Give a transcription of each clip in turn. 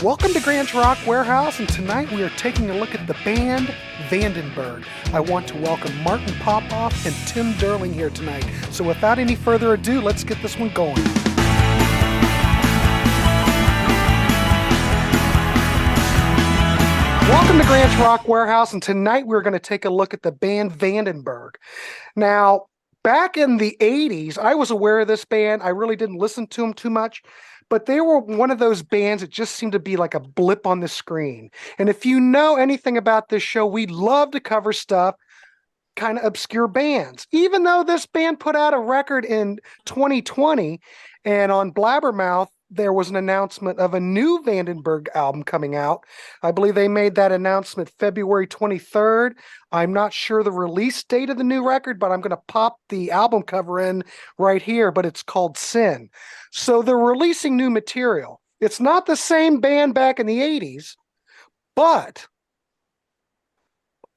Welcome to Grant's Rock Warehouse, and tonight we are taking a look at the band Vandenberg. I want to welcome Martin Popoff and Tim Durling here tonight. So without any further ado, let's get this one going. Welcome to Grant's Rock Warehouse, and tonight we're going to take a look at the band Vandenberg. Now, back in the 80s, I was aware of this band. I really didn't listen to them too much, but they were one of those bands that just seemed to be like a blip on the screen. And if you know anything about this show, we love to cover stuff, kind of obscure bands. Even though this band put out a record in 2020, and on Blabbermouth, there was an announcement of a new Vandenberg album coming out. I believe they made that announcement February 23rd. I'm not sure the release date of the new record, but I'm going to pop the album cover in right here, but it's called Sin. So they're releasing new material. It's not the same band back in the 80s, but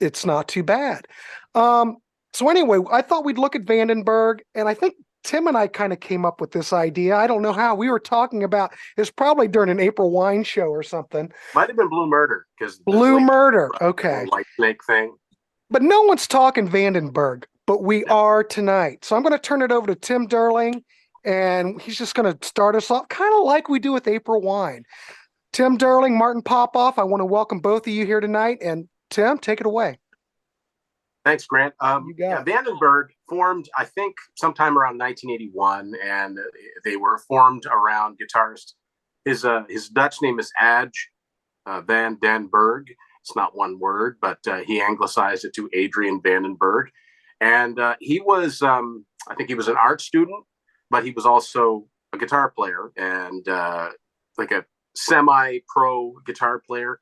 it's not too bad. So anyway, I thought we'd look at Vandenberg, and I think Tim and I kind of came up with this idea. I don't know how. We were talking about, it's probably during an April Wine show or something. Might have been Blue Murder. Blue Murder, okay. White Snake thing. But no one's talking Vandenberg, but we are tonight. So I'm going to turn it over to Tim Durling, and he's just going to start us off, kind of like we do with April Wine. Tim Durling, Martin Popoff, I want to welcome both of you here tonight. And Tim, take it away. Thanks, Grant. Vandenberg formed, I think, sometime around 1981, and they were formed around guitarist. His Dutch name is Aj van den Berg. It's not one word, but he anglicized it to Adrian Vandenberg. And he was, I think he was an art student, but he was also a guitar player and like a semi-pro guitar player.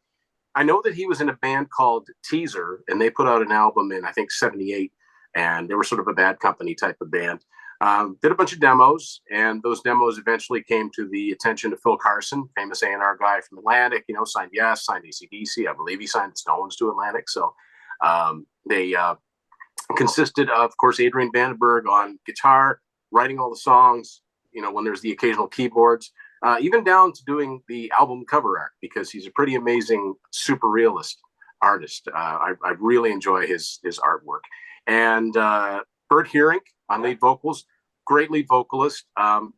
I know that he was in a band called Teaser, and they put out an album in, I think, 78, and they were sort of a Bad Company type of band. Did a bunch of demos, and those demos eventually came to the attention of Phil Carson, famous A&R guy from Atlantic, signed Yes, signed AC/DC. I believe he signed the Stones to Atlantic. So they consisted of course, Adrian Vandenberg on guitar, writing all the songs, when there's the occasional keyboards. Even down to doing the album cover art, because he's a pretty amazing, super realist artist. I really enjoy his artwork. And Bert Heering on lead vocals, great lead vocalist. I've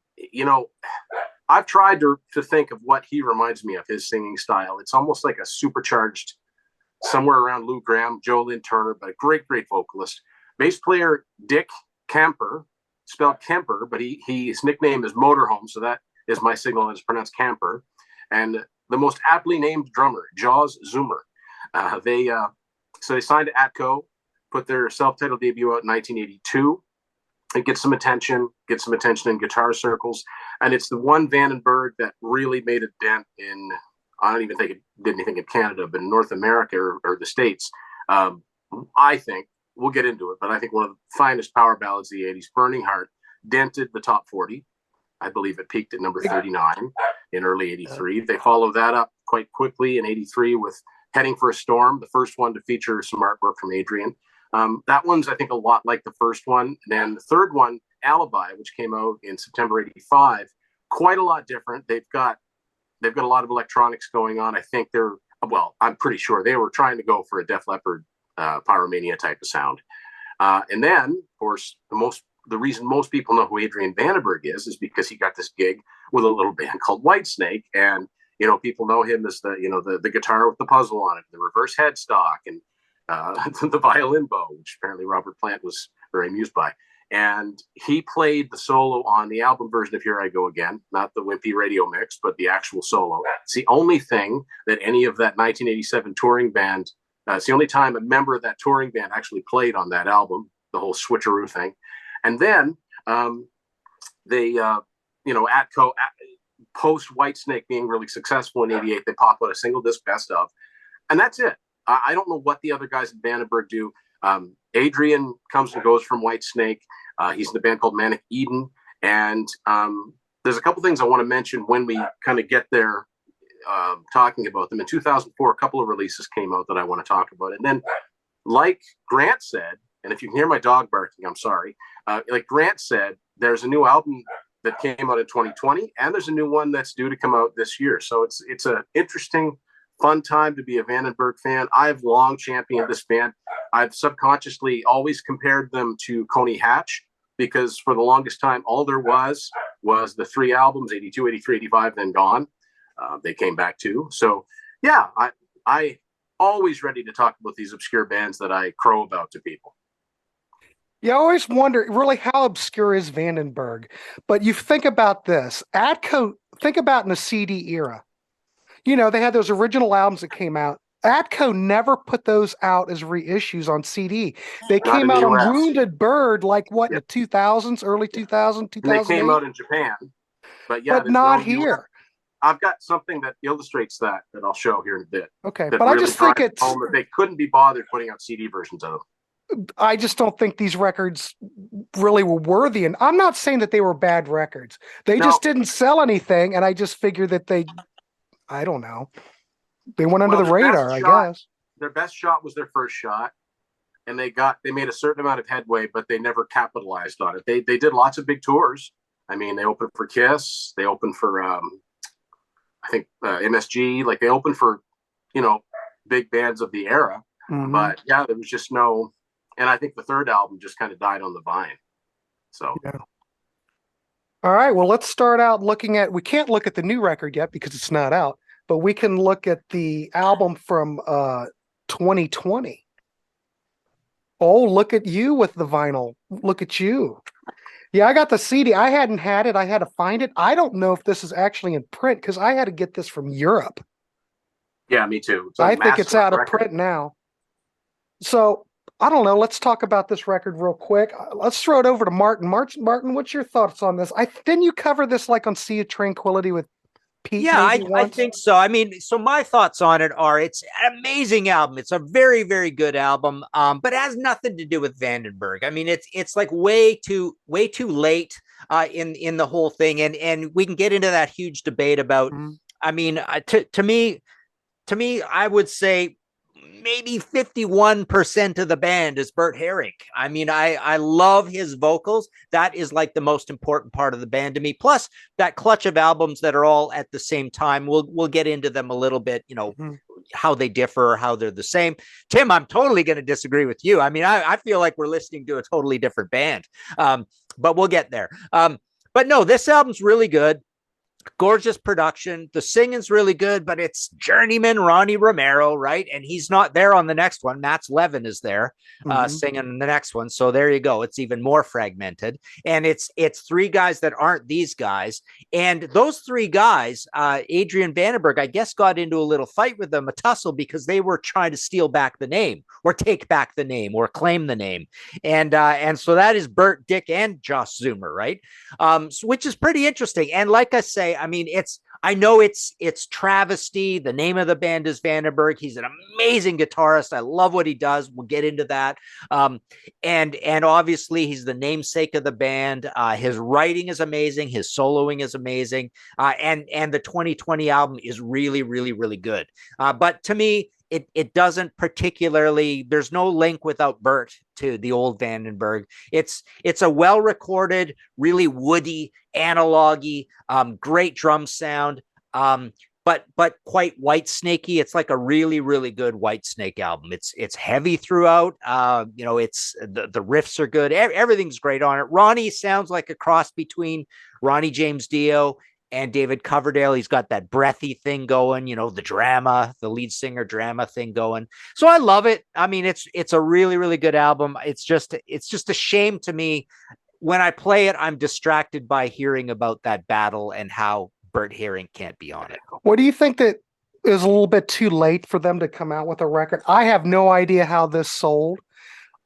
tried to think of what he reminds me of, his singing style. It's almost like a supercharged, somewhere around Lou Gramm, Joe Lynn Turner, but a great vocalist. Bass player Dick Kemper, spelled Kemper, but his nickname is Motorhome, so that is my signal, and it's pronounced Camper. And the most aptly named drummer, Jaws Zoomer. They signed to Atco, put their self-titled debut out in 1982. It gets some attention in guitar circles. And it's the one Vandenberg that really made a dent in, I don't even think it did anything in Canada, but in North America or the States. I think, we'll get into it, but I think one of the finest power ballads of the 80s, Burning Heart, dented the top 40. I believe it peaked at number 39 in early 83. They followed that up quite quickly in 83 with Heading for a Storm, the first one to feature some artwork from Adrian. That one's, I think, a lot like the first one. And then the third one, Alibi, which came out in September 85, quite a lot different. They've got a lot of electronics going on. I think I'm pretty sure they were trying to go for a Def Leppard Pyromania type of sound. And then, of course, the reason most people know who Adrian Vandenberg is because he got this gig with a little band called Whitesnake. And, people know him as the guitar with the puzzle on it, the reverse headstock, and the violin bow, which apparently Robert Plant was very amused by. And he played the solo on the album version of Here I Go Again, not the wimpy radio mix, but the actual solo. It's the only thing that any of that 1987 touring band, it's the only time a member of that touring band actually played on that album, the whole switcheroo thing. And then Atco, post Whitesnake being really successful in 88, they pop out a single disc best of, and that's it. I don't know what the other guys at Vandenberg do. Adrian comes and goes from Whitesnake. He's in a band called Manic Eden, and there's a couple things I want to mention when we kind of get there, talking about them. In 2004, a couple of releases came out that I want to talk about, and then, like Grant said, and if you can hear my dog barking, I'm sorry. Like Grant said, there's a new album that came out in 2020, and there's a new one that's due to come out this year. So it's an interesting, fun time to be a Vandenberg fan. I've long championed this band. I've subconsciously always compared them to Coney Hatch, because for the longest time, all there was the 3 albums, 82, 83, 85, then gone. They came back too. So yeah, I always ready to talk about these obscure bands that I crow about to people. You always wonder, really, how obscure is Vandenberg? But you think about this. Atco, think about in the CD era. You know, they had those original albums that came out. Atco never put those out as reissues on CD. They Not came in the out on US. Wounded Bird, like what, in Yep. the 2000s, early 2000, And they 2008? came out in Japan, but yeah, But there's not no here. I've got something that illustrates that I'll show here in a bit. Okay, That but I really just think drives it's, home that they couldn't be bothered putting out CD versions of them. I just don't think these records really were worthy. And I'm not saying that they were bad records. They No. just didn't sell anything. And I just figured that I don't know. They went under the Well, their best radar, I shot- guess. Their best shot was their first shot, and they made a certain amount of headway, but they never capitalized on it. They did lots of big tours. I mean, they opened for Kiss. They opened for I think MSG. Like, they opened for, you know, big bands of the era. Mhm. But yeah, there was just no. And I think the third album just kind of died on the vine. So Yeah. All right. Well, let's start out looking at, we can't look at the new record yet because it's not out, but we can look at the album from 2020. Oh, look at you with the vinyl. Look at you. Yeah, I got the CD. I hadn't had it. I had to find it. I don't know if this is actually in print because I had to get this from Europe. yeah, me too. It's a I think it's massive out of record. print now. So I don't know. Let's talk about this record real quick. Let's throw it over to Martin. Martin, what's your thoughts on this? Didn't you cover this like on Sea of Tranquility with Pete? Yeah, maybe I once? think so. I mean, so my thoughts on it are it's an amazing album. It's a very, very good album, but it has nothing to do with Vandenberg. I mean, it's like way too late in the whole thing, and we can get into that huge debate about. I mean, to me, I would say maybe 51% of the band is Bert Herring. I mean, I love his vocals. That is like the most important part of the band to me. Plus that clutch of albums that are all at the same time. We'll get into them a little bit, you know, how they differ, how they're the same. Tim, I'm totally going to disagree with you. I mean, I feel like we're listening to a totally different band, but we'll get there. But no, this album's really good. Gorgeous production. The singing's really good, but it's journeyman Ronnie Romero, right? And he's not there on the next one. Mats Levin is there singing the next one. So there you go. It's even more fragmented. And it's 3 guys that aren't these guys. And those 3 guys, Adrian Vandenberg, I guess, got into a little fight with them, a tussle, because they were trying to steal back the name or take back the name or claim the name. And so that is Bert, Dick, and Josh Zoomer, right? Which is pretty interesting. And like I say, I mean, I know it's travesty. The name of the band is Vandenberg. He's an amazing guitarist. I love what he does. We'll get into that. And obviously he's the namesake of the band. His writing is amazing. His soloing is amazing. And the 2020 album is really, really, really good. But to me, it doesn't particularly, there's no link without Bert to the old Vandenberg. It's a well-recorded, really woody, analog-y, great drum sound, but quite White Snakey. It's like a really, really good White Snake album. It's heavy throughout. You know, it's the riffs are good. Everything's great on it. Ronnie sounds like a cross between Ronnie James Dio and David Coverdale. He's got that breathy thing going, you know, the lead singer drama thing going. So I love it. I mean, it's a really, really good album. It's just a shame to me when I play it, I'm distracted by hearing about that battle and how Bert Herring can't be on it. What do you think that is a little bit too late for them to come out with a record? I have no idea how this sold.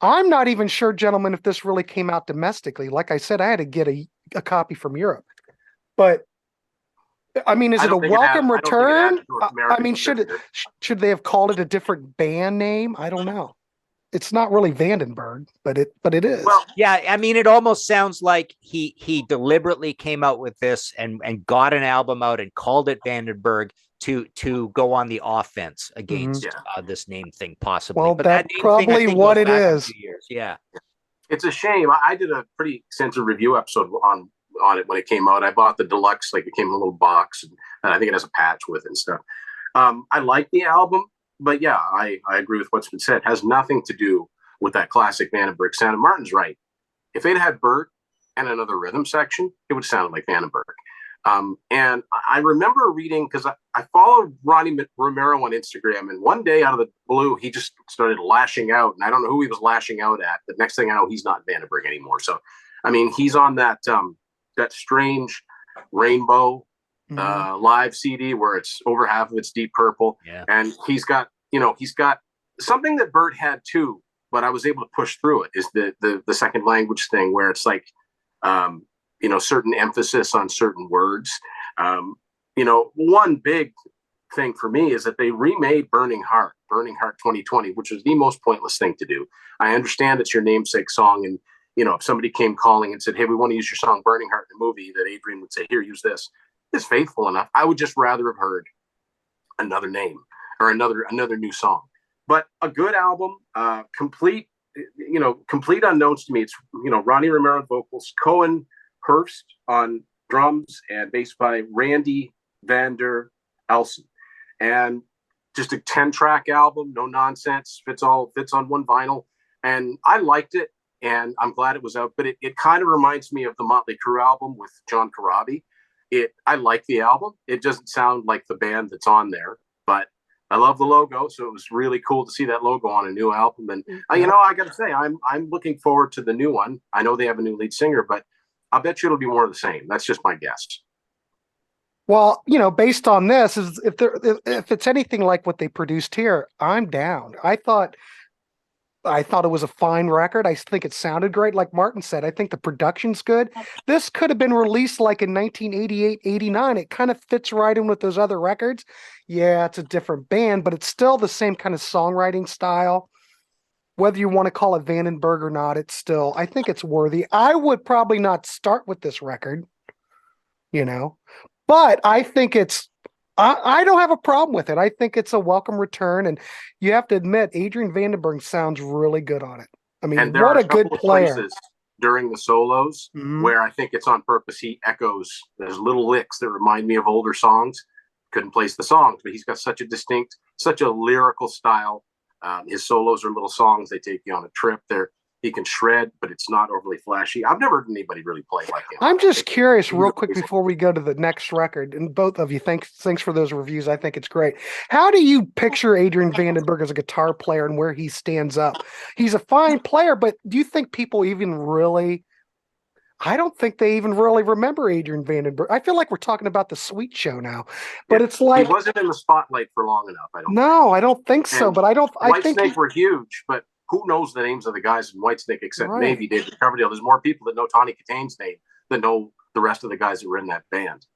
I'm not even sure, gentlemen, if this really came out domestically. Like I said, I had to get a copy from Europe. But I mean, is it a welcome return? I mean, should they have called it a different band name? I don't know. It's not really Vandenberg, but it is. Well, yeah, I mean, it almost sounds like he deliberately came out with this and got an album out and called it Vandenberg to go on the offense against this name thing, possibly. Well, but that's that probably thing, what it is. Yeah, it's a shame. I did a pretty extensive review episode on on it when it came out. I bought the deluxe, like it came in a little box, and I think it has a patch with it and stuff. I like the album, but yeah, I agree with what's been said. It has nothing to do with that classic Vandenberg sound. And Martin's right. If they'd had Bert and another rhythm section, it would sound like Vandenberg. And I remember reading, because I followed Ronnie Romero on Instagram, and one day out of the blue, he just started lashing out, and I don't know who he was lashing out at. The next thing I know, he's not Vandenberg anymore. So, I mean, he's on that strange Rainbow live CD where it's over half of it's Deep Purple, and he's got something that Bert had too, but I was able to push through it. Is the second language thing where it's like. Certain emphasis on certain words. One big thing for me is that they remade Burning Heart 2020, which was the most pointless thing to do. I understand it's your namesake song, and if somebody came calling and said, hey, we want to use your song Burning Heart in the movie, that Adrian would say, here, use this. It's faithful enough. I would just rather have heard another name or another new song. But a good album, complete unknowns to me. It's Ronnie Romero on vocals, Cohen Hurst on drums, and bass by Randy Vander Elson. And just a 10-track album, no nonsense, fits on one vinyl. And I liked it, and I'm glad it was out. But it kind of reminds me of the Motley Crue album with John Corabi. I like the album. It doesn't sound like the band that's on there, but I love the logo, so it was really cool to see that logo on a new album. And I got to say, I'm looking forward to the new one. I know they have a new lead singer, but I'll bet you it'll be more of the same. That's just my guess. Well, based on this, if it's anything like what they produced here, I'm down. I thought it was a fine record. I think it sounded great. Like Martin said, I think the production's good. This could have been released like in 1988, 89. It kind of fits right in with those other records. Yeah, it's a different band, but it's still the same kind of songwriting style. Whether you want to call it Vandenberg or not, I think it's worthy. I would probably not start with this record, but I think I don't have a problem with it. I think it's a welcome return, and you have to admit, Adrian Vandenberg sounds really good on it. I mean, what a good player. During the solos where I think it's on purpose. He echoes, there's little licks that remind me of older songs. Couldn't place the songs, but he's got such a lyrical style. His solos are little songs. They take you on a trip. He can shred, but it's not overly flashy. I've never heard anybody really play like him. I'm just curious, real quick, before we go to the next record, and both of you, thanks for those reviews. I think it's great. How do you picture Adrian Vandenberg as a guitar player and where he stands up? He's a fine player, but do you think people even really? I don't think they even really remember Adrian Vandenberg. I feel like we're talking about the Sweet Show now, but it's like he wasn't in the spotlight for long enough. I don't think so. But I think Whitesnake were huge, but who knows the names of the guys in Whitesnake except maybe David Coverdale? There's more people that know Tawny Kitane's name than know the rest of the guys that were in that band.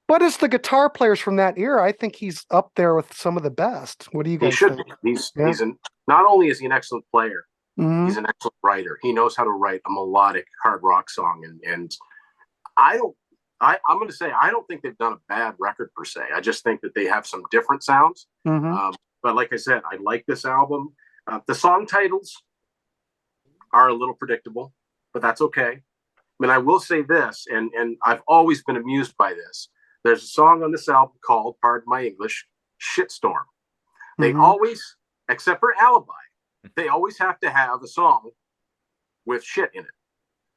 But as the guitar players from that era, I think he's up there with some of the best. What do you guys think? He should be. Not only is he an excellent player, he's an excellent writer. He knows how to write a melodic hard rock song, and I'm going to say I don't think they've done a bad record per se. I just think that they have some different sounds. But like I said, I like this album. The song titles are a little predictable, but that's okay. I mean, I will say this, and I've always been amused by this. There's a song on this album called, pardon my English, Shitstorm. They always, except for Alibi, they always have to have a song with shit in it,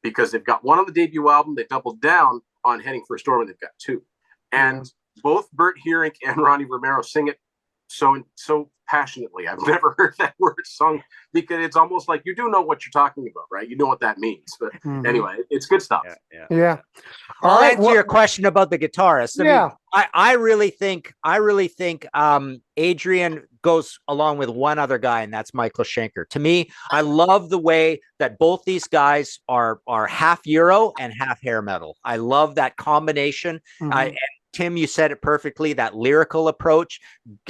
because they've got one on the debut album. They doubled down on Heading for a Storm, and they've got two. And both Bert Heerink and Ronnie Romero sing it so passionately. I've never heard that word sung, because it's almost like you do know what you're talking about, right? You know what that means. But anyway, it's good stuff. Yeah. I'll answer your question about the guitarist. I really think Adrian goes along with one other guy, and that's Michael Schenker. To me, I love the way that both these guys are half Euro and half hair metal. I love that combination. And Tim, you said it perfectly, that lyrical approach.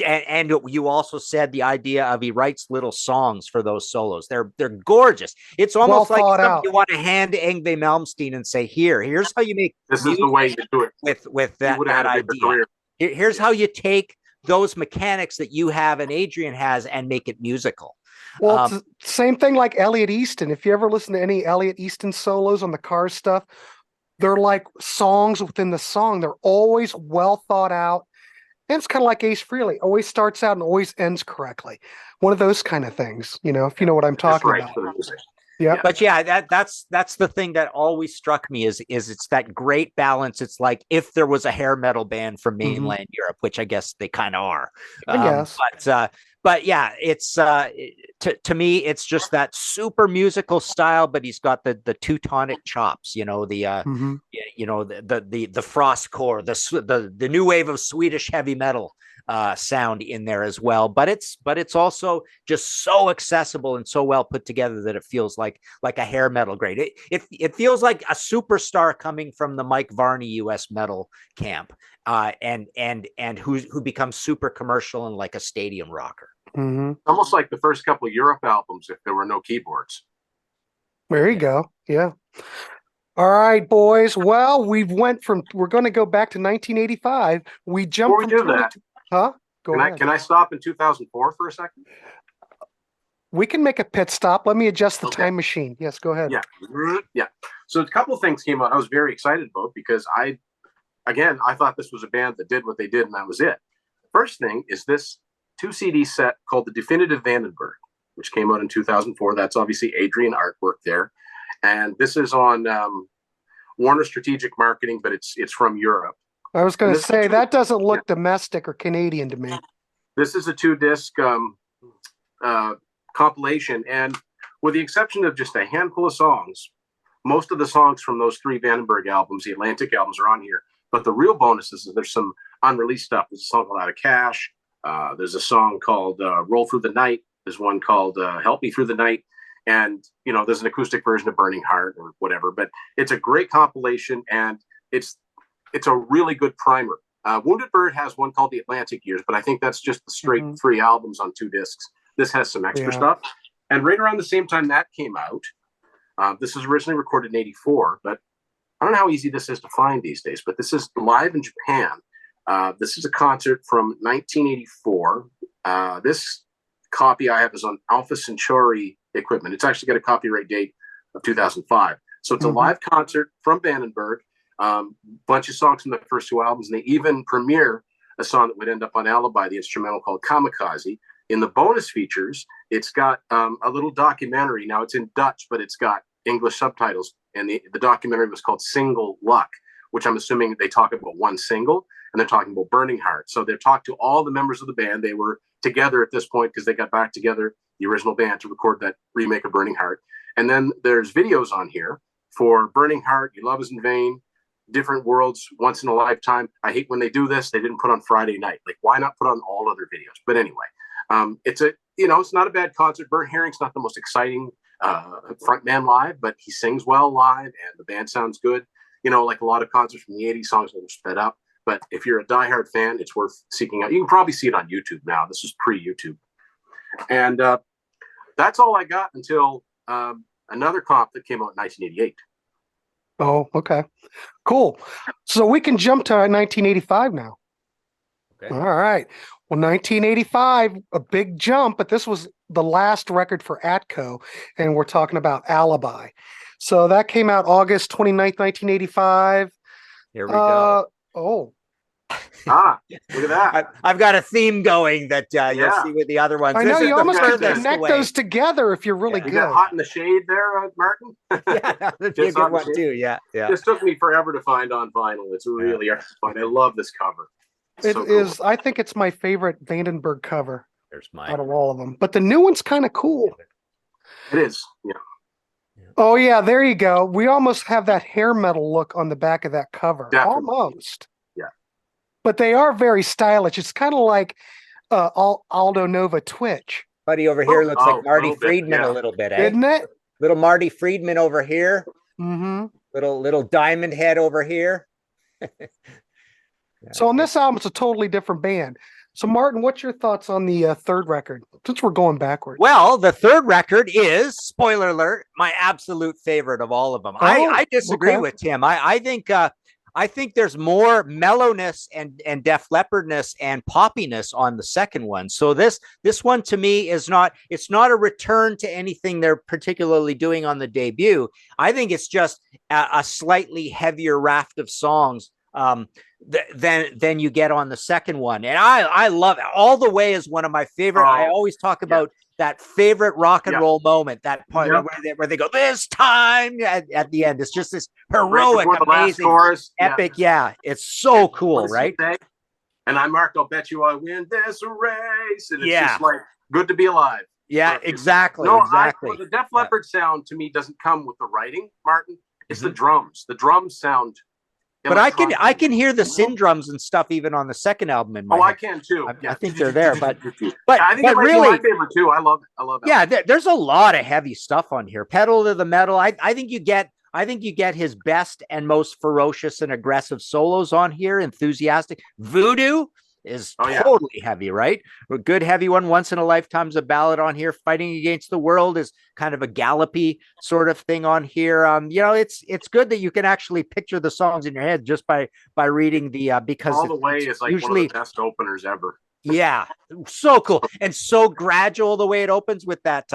And you also said the idea of he writes little songs for those solos. They're gorgeous. It's almost like you want to hand Yngwie Malmsteen and say, here's how you make this is the way you do it with that idea. Here's how you take those mechanics that you have and Adrian has and make it musical. Well, it's the same thing like Elliot Easton. If you ever listen to any Elliot Easton solos on the Cars stuff, they're like songs within the song. They're always well thought out. And it's kind of like Ace Frehley, always starts out and always ends correctly. One of those kind of things, if you know what I'm talking right about. for the music. Yeah. But yeah, that's the thing that always struck me is it's that great balance. It's like if there was a hair metal band from mainland Europe, which I guess they kind of are. I guess. But yeah, it's to me, it's just that super musical style, but he's got the Teutonic chops, the the frost core, the new wave of Swedish heavy metal sound in there as well. But it's also just so accessible and so well put together that it feels like a hair metal grade. It feels like a superstar coming from the Mike Varney US metal camp, and who becomes super commercial and like a stadium rocker. Almost like the first couple of Europe albums if there were no keyboards. There you go. Yeah. All right, boys. Well, we're going to go back to 1985. We jumped Before we do that, huh? Go ahead. Can I stop in 2004 for a second? We can make a pit stop. Let me adjust the time machine. Yes, go ahead. Yeah. So a couple of things came out I was very excited about because I thought this was a band that did what they did and that was it. First thing is this 2 CD set called The Definitive Vandenberg, which came out in 2004. That's obviously Adrian artwork there. And this is on Warner Strategic Marketing, but it's from Europe. I was going to say, that doesn't look domestic or Canadian to me. This is a 2-disc compilation. And with the exception of just a handful of songs, most of the songs from those 3 Vandenberg albums, the Atlantic albums, are on here. But the real bonus is that there's some unreleased stuff. There's a song called Out of Cash. There's a song called Roll Through the Night. There's one called Help Me Through the Night. And, there's an acoustic version of Burning Heart or whatever. But it's a great compilation, and it's a really good primer. Wounded Bird has one called The Atlantic Years, but I think that's just the straight 3 albums on 2 discs. This has some extra stuff. And right around the same time that came out, this was originally recorded in 84, but I don't know how easy this is to find these days, but this is live in Japan. This is a concert from 1984. This copy I have is on Alpha Centauri equipment. It's actually got a copyright date of 2005. So it's a live concert from Vandenberg, bunch of songs from the first 2 albums, and they even premiere a song that would end up on Alibi, the instrumental called Kamikaze. In the bonus features, it's got a little documentary. Now it's in Dutch, but it's got English subtitles. And the documentary was called Single Luck, which I'm assuming they talk about one single, and they're talking about Burning Heart. So they've talked to all the members of the band. They were together at this point because they got back together, the original band, to record that remake of Burning Heart. And then there's videos on here for Burning Heart, You Love Is in Vain, Different Worlds, Once in a Lifetime. I hate when they do this. They didn't put on Friday night. Like, why not put on all other videos? But anyway, it's not a bad concert. Bert Herring's not the most exciting frontman live, but he sings well live and the band sounds good. Like a lot of concerts from the 80s, songs that were sped up. But if you're a diehard fan, it's worth seeking out. You can probably see it on YouTube now. This is pre-YouTube. And that's all I got until another comp that came out in 1988. Oh, okay. Cool. So we can jump to 1985 now. Okay. All right. Well, 1985, a big jump, but this was the last record for Atco, and we're talking about Alibi. So that came out August 29th, 1985. Here we go. Oh. Look at that. I've got a theme going that you'll see with the other ones. I know, you almost have to connect those together if you're really good. You got Hot in the Shade there, Martin? Yeah, that'd be a good one too. Yeah. This took me forever to find on vinyl. It's really hard to find. I love this cover. It is. I think it's my favorite Vandenberg cover. There's mine. Out of all of them. But the new one's kind of cool. It is. Yeah. Oh, yeah. There you go. We almost have that hair metal look on the back of that cover. Definitely. Almost. Yeah. But they are very stylish. It's kind of like Aldo Nova Twitch. Buddy over here looks like Marty Friedman a little bit, Isn't it? Little Marty Friedman over here. Mm-hmm. Little diamond head over here. So on this album, it's a totally different band. So Martin, what's your thoughts on the third record? Since we're going backwards. Well, the third record is, spoiler alert, my absolute favorite of all of them. I disagree with Tim. I think I think there's more mellowness and Def Leppardness and poppiness on the second one. So this one to me is not, it's not a return to anything they're particularly doing on the debut. I think it's just a slightly heavier raft of songs than you get on the second one. And I love it. All the Way is one of my favorite. I always talk about that favorite rock and roll moment, that part where they go, this time at the end. It's just this heroic, amazing, chorus, epic. Yeah, it's so cool, right? And I marked, I'll bet you I win this race. And it's just like, good to be alive. Yeah, exactly. No, exactly. The Def Leppard sound to me doesn't come with the writing, Martin. It's the drums. The drums sound. But I can hear the syndromes and stuff even on the second album in my head. I can too. I think they're there, but I think it really my favorite too. I love it. Yeah, there's a lot of heavy stuff on here. Pedal to the Metal. I think you get his best and most ferocious and aggressive solos on here. Enthusiastic. Voodoo is totally heavy, right? A good heavy one. Once in a Lifetime's a ballad on here. Fighting Against the World is kind of a gallopy sort of thing on here. It's good that you can actually picture the songs in your head just by reading the because All the Way is like usually one of the best openers ever. Yeah, so cool and so gradual the way it opens with that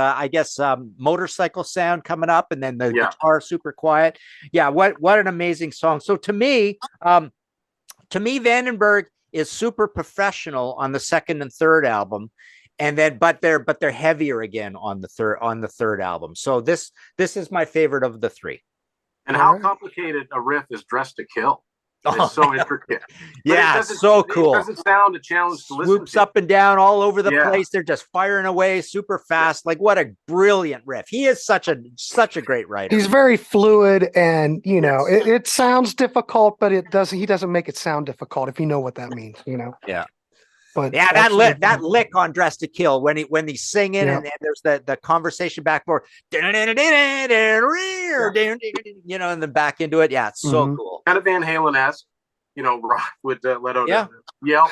motorcycle sound coming up and then the guitar super quiet. Yeah, what an amazing song. So to me Vandenberg is super professional on the second and third album, and then but they're heavier again on the third album. So this is my favorite of the three. And how complicated a riff is Dressed to Kill. It's so intricate. Yeah, so cool. It doesn't sound a challenge to listen to. Swoops up and down all over the place. They're just firing away super fast. Like, what a brilliant riff. He is such a great writer. He's very fluid, and it sounds difficult, but he doesn't make it sound difficult, if you know what that means, Yeah. But yeah, that lick on Dressed to Kill when he's singing and there's the conversation back and forth, and then back into it. Yeah, it's so cool. Kind of Van Halen-esque, Rock would let out a yell.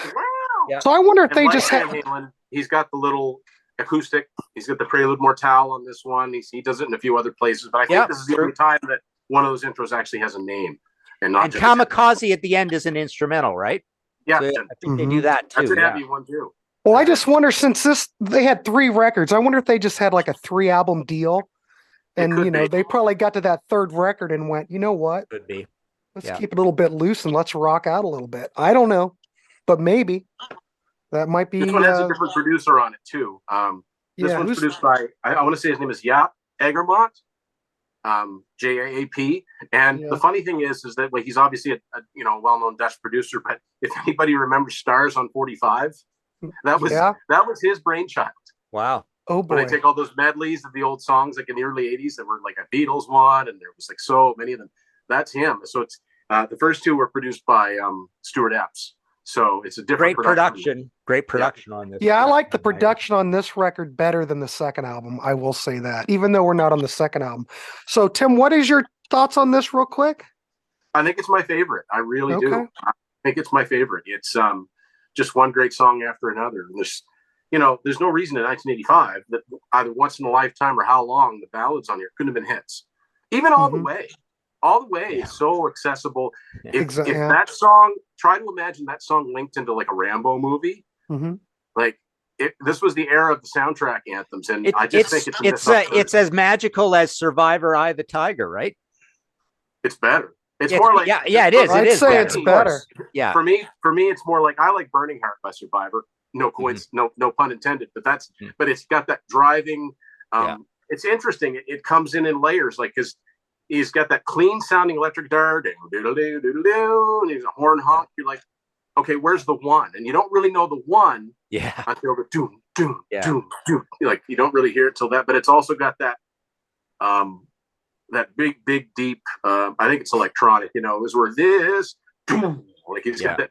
Yeah. So I wonder if they just Van Halen, he's got the little acoustic. He's got the Prelude Mortale on this one. He does it in a few other places, but I think this is the only time that one of those intros actually has a name and not just Kamikaze at the end is an instrumental, right? Yeah, so I think they do that too. That's a heavy one too. Well, I just wonder, since they had 3 records, I wonder if they just had like a 3-album deal, and they probably got to that third record and went, you know what? Could be. Let's keep it a little bit loose and let's rock out a little bit. I don't know, but maybe that might be. This one has a different producer on it too. This one's produced by I want to say his name is Jaap Egermont. JAAP, and the funny thing is that he's obviously a well-known Dutch producer, but if anybody remembers Stars on 45, that was his brainchild. Wow. Oh boy. When I take all those medleys of the old songs like in the early 80s that were like a Beatles one, and there was like so many of them, that's him. So it's the first 2 were produced by Stuart Epps. So it's a different great production on this. Yeah, I like the production on this record better than the second album. I will say that, even though we're not on the second album. So Tim, what is your thoughts on this real quick? I think it's my favorite. I really do. I think it's my favorite. It's just one great song after another. And there's no reason in 1985 that either Once in a Lifetime or How Long, the ballads on here couldn't have been hits. Even All the Way. All the Way is so accessible. If that song, try to imagine that song linked into like a Rambo movie. Like this was the era of the soundtrack anthems, and I just think it's as magical as Survivor, Eye of the Tiger, right? It's better. It's more like it is. I'd say it's better. Yeah. For me, it's more like I like Burning Heart by Survivor. No no pun intended. But it's got that driving. It's interesting. It comes in layers, like because he's got that clean sounding electric guitar, and he's a horn honk. You're like, okay, where's the one? And you don't really know the one until the doom, doom, doom, doom. Like you don't really hear it till that, but it's also got that that big deep I think it's electronic, it was where this doom, like he's got that,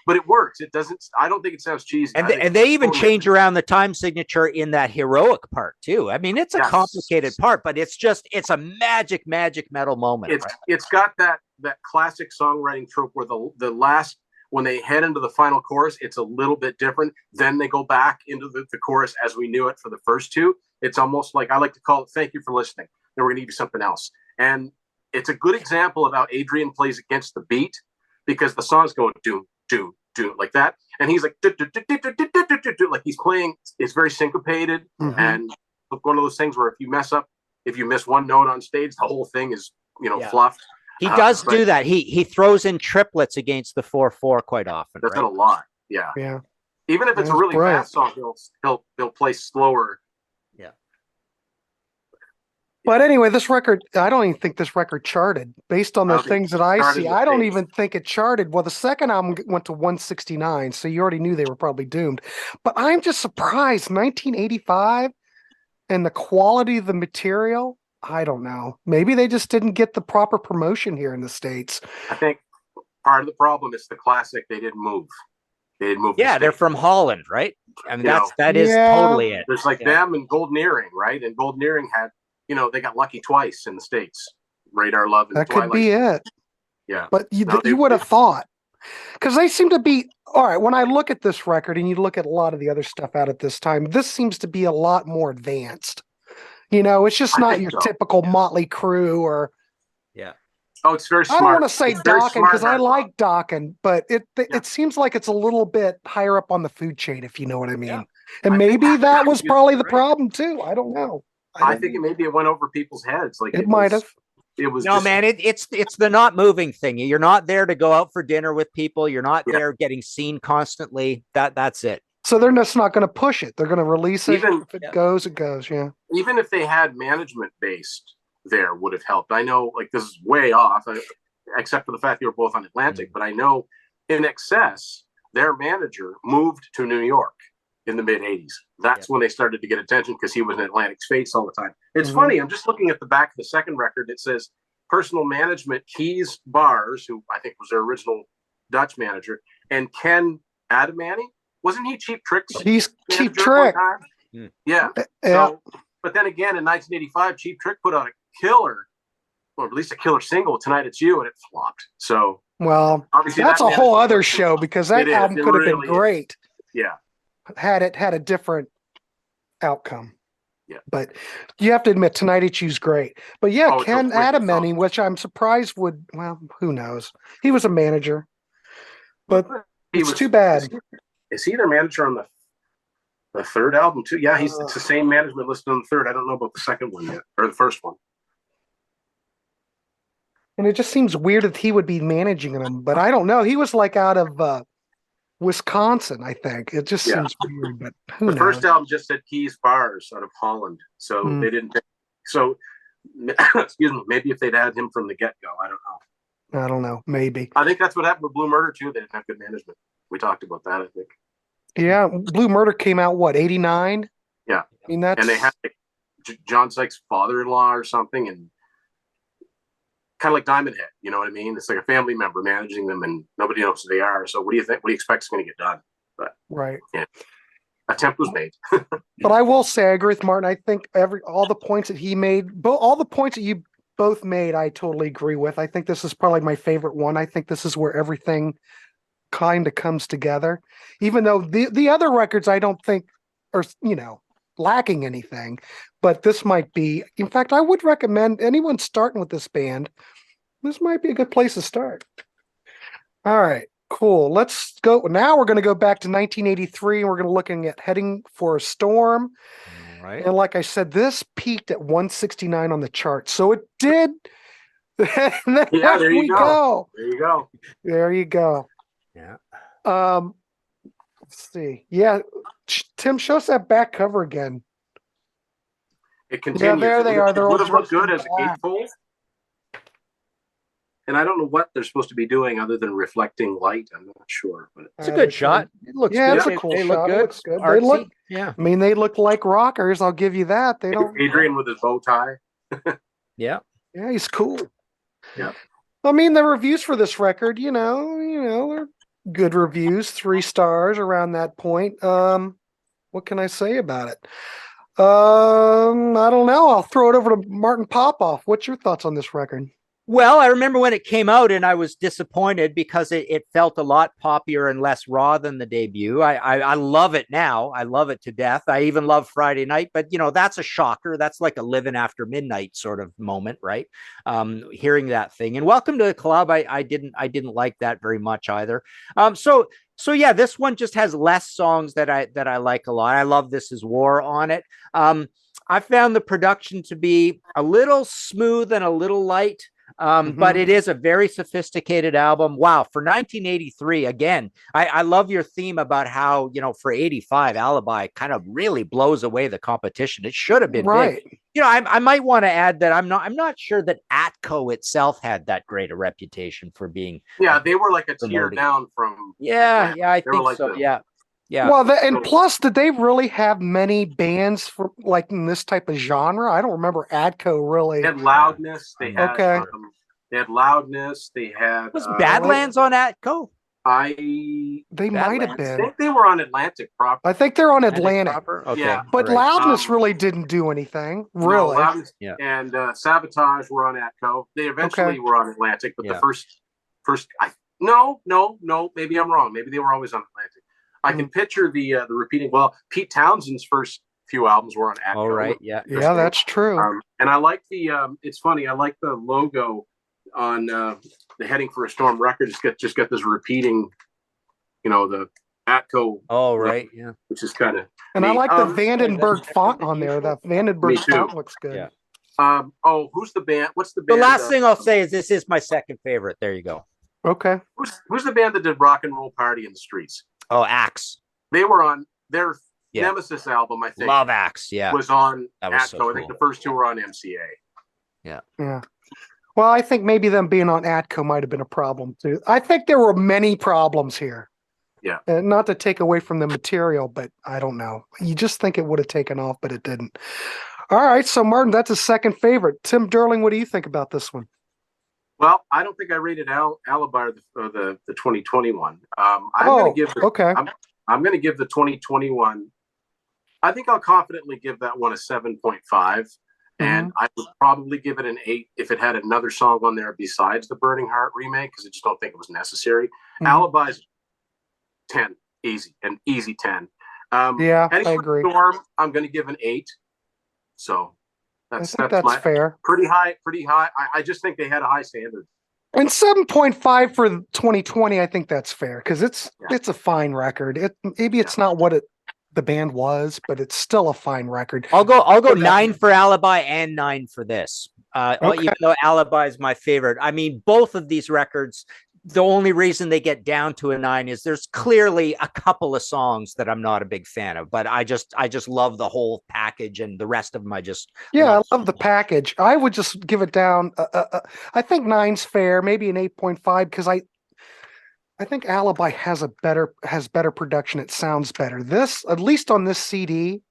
but it works. It doesn't, I don't think it sounds cheesy. And they even change around the time signature in that heroic part too. I mean, it's a complicated part, but it's a magic metal moment. It's got that classic songwriting trope where the last, when they head into the final chorus, it's a little bit different. Then they go back into the chorus as we knew it for the first 2. It's almost like, I like to call it, thank you for listening. Then we're going to give you something else. And it's a good example of how Adrian plays against the beat. because the songs go do do do like that, and he's like like he's playing. It's very syncopated, and one of those things where if you miss one note on stage, the whole thing is fluffed. He does do that. He throws in triplets against the 4/4 quite often. That's a lot. Yeah. Yeah. Even if it's a really fast song, he'll play slower. Yeah. But anyway, this record, I don't even think this record charted based on the things that I see. I don't even think it charted. Well, the second album went to 169, so you already knew they were probably doomed. But I'm just surprised, 1985 and the quality of the material, I don't know. Maybe they just didn't get the proper promotion here in the States. I think part of the problem is the classic. They didn't move. Yeah, they're from Holland, right? I mean, that is totally it. There's like them and Golden Earring, right? And Golden Earring had, they got lucky twice in the States. Radar Love and that Twilight. Could be it. Yeah. But you would have thought. Because they seem to be, all right, when I look at this record and you look at a lot of the other stuff out at this time, this seems to be a lot more advanced. It's just not your typical Motley Crue or... Yeah. Oh, it's very smart. I don't want to say Dokken because I like Dokken, but it seems like it's a little bit higher up on the food chain, if you know what I mean. Yeah. And maybe that was probably the problem too. I don't know. I think maybe it went over people's heads. Like it might have. It was man. It's the not moving thing. You're not there to go out for dinner with people. You're not there getting seen constantly. That's it. So they're just not going to push it. They're going to release it. If it goes, it goes. Yeah. Even if they had management based, there would have helped. I know, like, this is way off, except for the fact they were both on Atlantic. But I know, In Excess, their manager moved to New York in the mid '80s. That's when they started to get attention because he was in Atlantic's face all the time. It's funny. I'm just looking at the back of the second record. It says personal management Kees Bars, who I think was their original Dutch manager, and Ken Adamani. Wasn't he Cheap Trick's? He's Cheap Trick. Yeah. So, but then again, in 1985, Cheap Trick put out a killer, or at least a killer single, Tonight It's You, and it flopped. So, well, obviously that's a whole other show because that album could have been great. Yeah. Had it had a different outcome. Yeah. But you have to admit, Tonight It's You's great. But Ken Adamani, which I'm surprised who knows? He was a manager. But it's too bad. Is he their manager on the third album too? Yeah, it's the same management listed on the third. I don't know about the second one yet, or the first one. And it just seems weird that he would be managing them, but I don't know. He was like out of Wisconsin, I think. It just seems weird, but who knows? The first album just said Kees Bars out of Holland, so they didn't. So, excuse me. Maybe if they'd had him from the get-go, I don't know. I don't know. Maybe. I think that's what happened with Blue Murder too. They didn't have good management. We talked about that, I think. Yeah, Blue Murder came out, what, 89? Yeah. I mean, that's... And they had John Sykes' father-in-law or something, and kind of like Diamond Head, you know what I mean? It's like a family member managing them, and nobody knows who they are. So what do you think? What do you expect is going to get done? But attempt was made. But I will say, I agree with Martin. I think all the points that he made, all the points that you both made, I totally agree with. I think this is probably my favorite one. I think this is where everything kind of comes together, even though the other records I don't think are lacking anything, but this might be. In fact, I would recommend anyone starting with this band. This might be a good place to start. All right, cool. Let's go. Now we're going to go back to 1983 and we're going to looking at Heading for a Storm. All right. And like I said, this peaked at 169 on the chart, so it did. There you go. There you go. Yeah. Let's see. Yeah, Tim, show us that back cover again. It continues. Yeah, there they are. They're would all have looked good as a black. gatefold. And I don't know what they're supposed to be doing other than reflecting light. I'm not sure, but it's a good shot. It looks good. It's a cool they shot. Look good. It looks good. Artsy. They look. Yeah. I mean, they look like rockers. I'll give you that. They don't. Adrian with his bow tie. Yeah. Yeah, he's cool. Yeah. I mean, the reviews for this record, they're good reviews, 3 stars around that point. What can I say about it? I don't know. I'll throw it over to Martin Popoff. What's your thoughts on this record? Well, I remember when it came out and I was disappointed because it felt a lot poppier and less raw than the debut. I love it now. I love it to death. I even love Friday Night, but that's a shocker. That's like a Living After Midnight sort of moment, right? Hearing that thing. And Welcome to the Club, I didn't like that very much either. So yeah, this one just has less songs that I like a lot. I love This Is War on it. I found the production to be a little smooth and a little light. But it is a very sophisticated album. Wow. For 1983, again, I love your theme about how, for 85, Alibi kind of really blows away the competition. It should have been right. Big. I might want to add that I'm not sure that Atco itself had that great a reputation for being. Yeah, they were like a tier down from. Yeah, I think like so. Yeah. Well, and plus, did they really have many bands for like in this type of genre? I don't remember Atco really. They had Loudness. They had they had Loudness. They had was Badlands on Atco. They might have been. I think they were on Atlantic proper. I think they're on Atlantic. Okay. Yeah, but right. Loudness really didn't do anything. Really. No, Loudness and Sabotage were on Atco. They eventually were on Atlantic, but the first. No. Maybe I'm wrong. Maybe they were always on Atlantic. I can picture the repeating. Well, Pete Townshend's first few albums were on Atco. Oh, right. Yeah, that's true. And I like the. It's funny. I like the logo on the Heading for a Storm record. Just got this repeating. The Atco. Oh, right. Yeah. Which is kind of. And I like the Vandenberg font on there. The Vandenberg font looks good. Yeah. Who's the band? What's the band? The last thing I'll say is this is my second favorite. There you go. Okay. Who's the band that did Rock and Roll Party in the Streets? Oh, Axe. They were on their Nemesis album, I think. Love Axe, yeah. Was on Atco. So cool. I think the first two were on MCA. Yeah. Well, I think maybe them being on Atco might have been a problem too. I think there were many problems here. Yeah. Not to take away from the material, but I don't know. You just think it would have taken off, but it didn't. All right. So, Martin, that's his second favorite. Tim Durling, what do you think about this one? Well, I don't think I rated Alibi the 2021. I'm going to give I'm going to give the 2021. I think I'll confidently give that one a 7.5, and I would probably give it an 8 if it had another song on there besides the Burning Heart remake, because I just don't think it was necessary. Alibi's 10, easy 10. I agree. Storm, I'm going to give an 8. So. That's fair. Pretty high. I just think they had a high standard. And 7.5 for 2020, I think that's fair because it's a fine record. Maybe it's not what the band was, but it's still a fine record. I'll go 9 for Alibi and 9 for this. Even though Alibi is my favorite. I mean, both of these records, the only reason they get down to a 9 is there's clearly a couple of songs that I'm not a big fan of, but I just love the whole package, and the rest of them I love the package. I would just give it down. I think 9's fair, maybe an 8.5 because I think Alibi has better production. It sounds better. This, at least on this CD,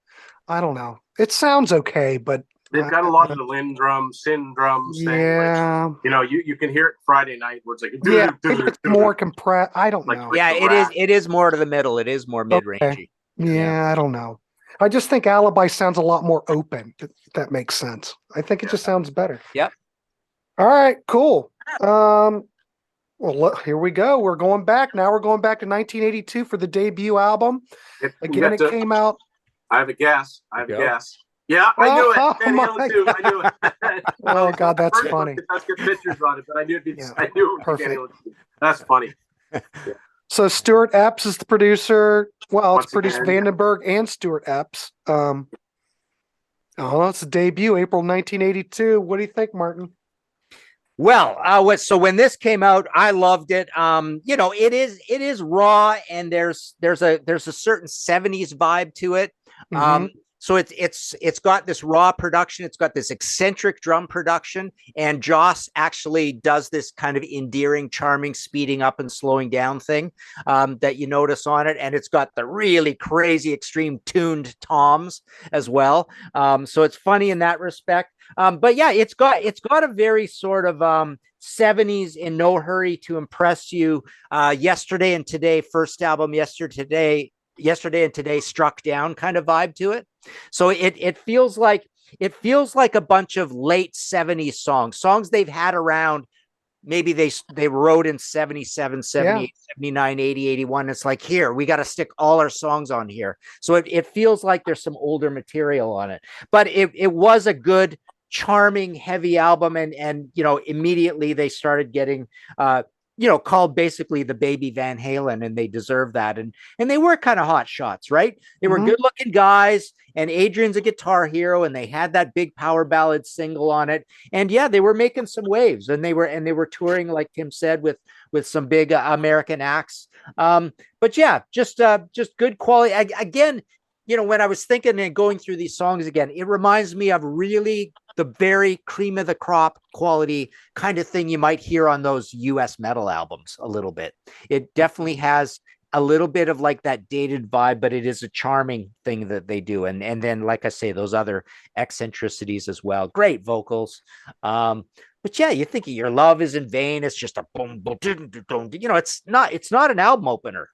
I don't know. It sounds okay, but. They've got a lot of the Lynn drums, Sin drums. Yeah. Like, you can hear it Friday night where it's like. It's more compressed. I don't know. Yeah, it is more to the middle. It is more mid-rangey. Okay. Yeah, I don't know. I just think Alibi sounds a lot more open, if that makes sense. I think it just sounds better. Yep. All right, cool. Well, here we go. We're going back. Now we're going back to 1982 for the debut album. Again, it came out. I have a guess. Yeah, I knew it. I knew it. Oh God, that's funny. Let's get pictures on it, but I knew it. I knew it. Perfect. That's funny. So Stuart Epps is the producer. Well, it's produced Vandenberg and Stuart Epps. It's a debut, April 1982. What do you think, Martin? Well, so when this came out, I loved it. It is raw, and there's a certain 70s vibe to it. So it's got this raw production. It's got this eccentric drum production, and Joss actually does this kind of endearing, charming, speeding up and slowing down thing that you notice on it. And it's got the really crazy, extreme tuned toms as well. So it's funny in that respect. But yeah, it's got a very sort of 70s in No Hurry to Impress You. Yesterday and Today, first album, Yesterday and Today struck down kind of vibe to it. So it feels like a bunch of late 70s songs they've had around maybe they wrote in 77, 78, 79, 80, 81. It's like, here, we got to stick all our songs on here. So it feels like there's some older material on it, but it was a good, charming, heavy album. And, immediately they started getting, called basically the baby Van Halen, and they deserve that. And they were kind of hot shots, right? They were good looking guys, and Adrian's a guitar hero, and they had that big power ballad single on it. And yeah, they were making some waves, and they were touring, like Tim said, with some big American acts. But yeah, just good quality. Again, when I was thinking and going through these songs again, it reminds me of really the very cream of the crop quality kind of thing you might hear on those US metal albums a little bit. It definitely has a little bit of like that dated vibe, but it is a charming thing that they do. And then, like I say, those other eccentricities as well. Great vocals. But yeah, you think Your Love Is in Vain. It's just a boom, boom, it's not an album opener.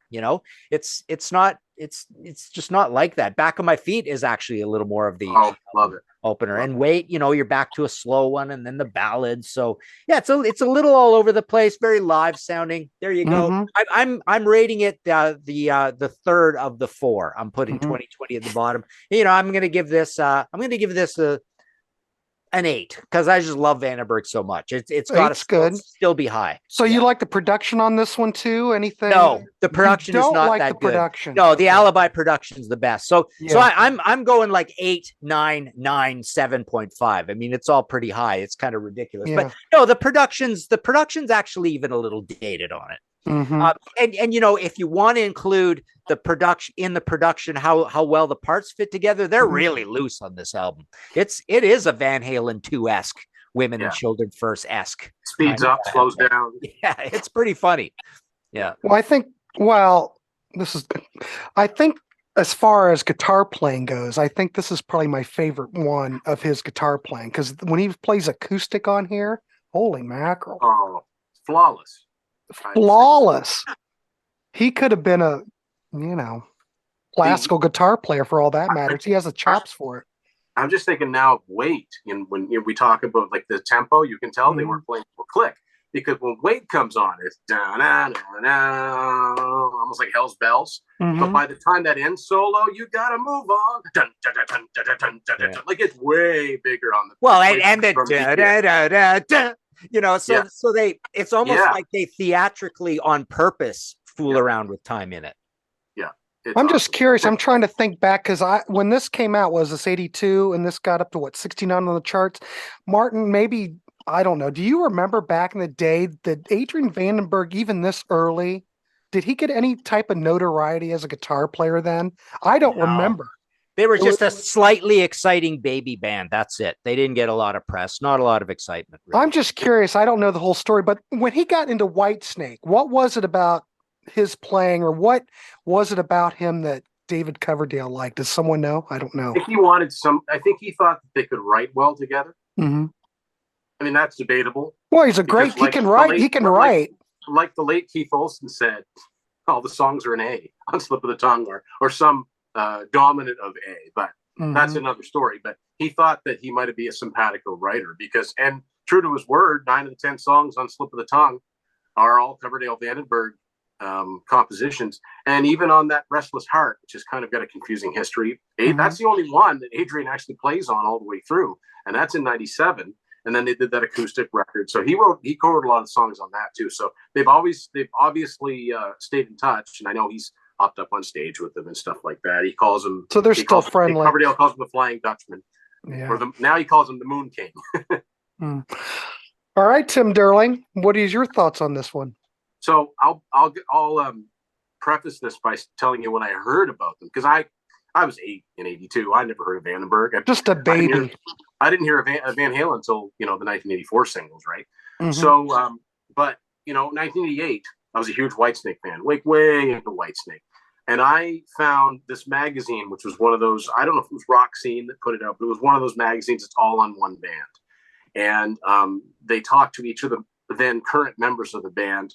It's just not like that. Back on My Feet is actually a little more of the love it. opener. And Wait, you're back to a slow one, and then the ballads. So yeah, it's a little all over the place, very live sounding. There you go. I'm rating it the third of the four. I'm putting 2020 at the bottom. I'm gonna give this an 8, because I just love Vandenberg so much. It's got to still be high. So you like the production on this one too? Anything? No, the production is not like that the good. Production. No, the Alibi production is the best. So I'm going like 8, 9, 9, 7.5. I mean, it's all pretty high. It's kind of ridiculous. But no, the production's actually even a little dated on it. And if you want to include the production, how well the parts fit together, they're really loose on this album. It is a Van Halen 2-esque, Women and Children First-esque. Speeds up, slows down. Yeah, it's pretty funny. Yeah. Well, I think as far as guitar playing goes, I think this is probably my favorite one of his guitar playing, because when he plays acoustic on here, holy mackerel. Oh, flawless. He could have been a classical guitar player for all that matters. He has the chops for it. I'm just thinking now of Wait, and when we talk about like the tempo, you can tell they weren't playing for click, because when Wait comes on, it's down, almost like Hell's Bells. But by the time that ends solo, you gotta move on. Dun, dun, dun, dun, dun, dun, dun, dun, dun. Like it's way bigger on the and the so it's almost like they theatrically on purpose fool around with time in it. Yeah. I'm just curious. I'm trying to think back, because when this came out, was this 82, and this got up to 69 on the charts? Martin, maybe, I don't know. Do you remember back in the day that Adrian Vandenberg, even this early, did he get any type of notoriety as a guitar player then? I don't remember. They were just a slightly exciting baby band. That's it. They didn't get a lot of press, not a lot of excitement. Really. I'm just curious. I don't know the whole story, but when he got into Whitesnake, what was it about his playing, or what was it about him that David Coverdale liked? Does someone know? I don't know. I think he thought that they could write well together. I mean, that's debatable. Well, he can write. Like the late Keith Olsen said, all the songs are an A on Slip of the Tongue, or some dominant of A, but that's another story. But he thought that he might be a simpatico writer, and true to his word, 9 of the 10 songs on Slip of the Tongue are all Coverdale Vandenberg compositions. And even on that Restless Heart, which has kind of got a confusing history, that's the only one that Adrian actually plays on all the way through, and that's in 97. And then they did that acoustic record, so he co-wrote a lot of songs on that too. So they've obviously stayed in touch, and I know he's hopped up on stage with them and stuff like that. He calls them, so they're still friendly. Coverdale calls him the Flying Dutchman, now he calls him the Moon King. All right, Tim Durling, what is your thoughts on this one? So I'll preface this by telling you when I heard about them, because I was 8 in 82. I never heard of Vandenberg. Just a baby. I didn't hear of Van Halen until the 1984 singles, right? So, but 1988, I was a huge Whitesnake fan, way into Whitesnake, and I found this magazine, which was one of those. I don't know if it was Rock Scene that put it out, but it was one of those magazines. It's all on one band, and they talked to each of the then current members of the band.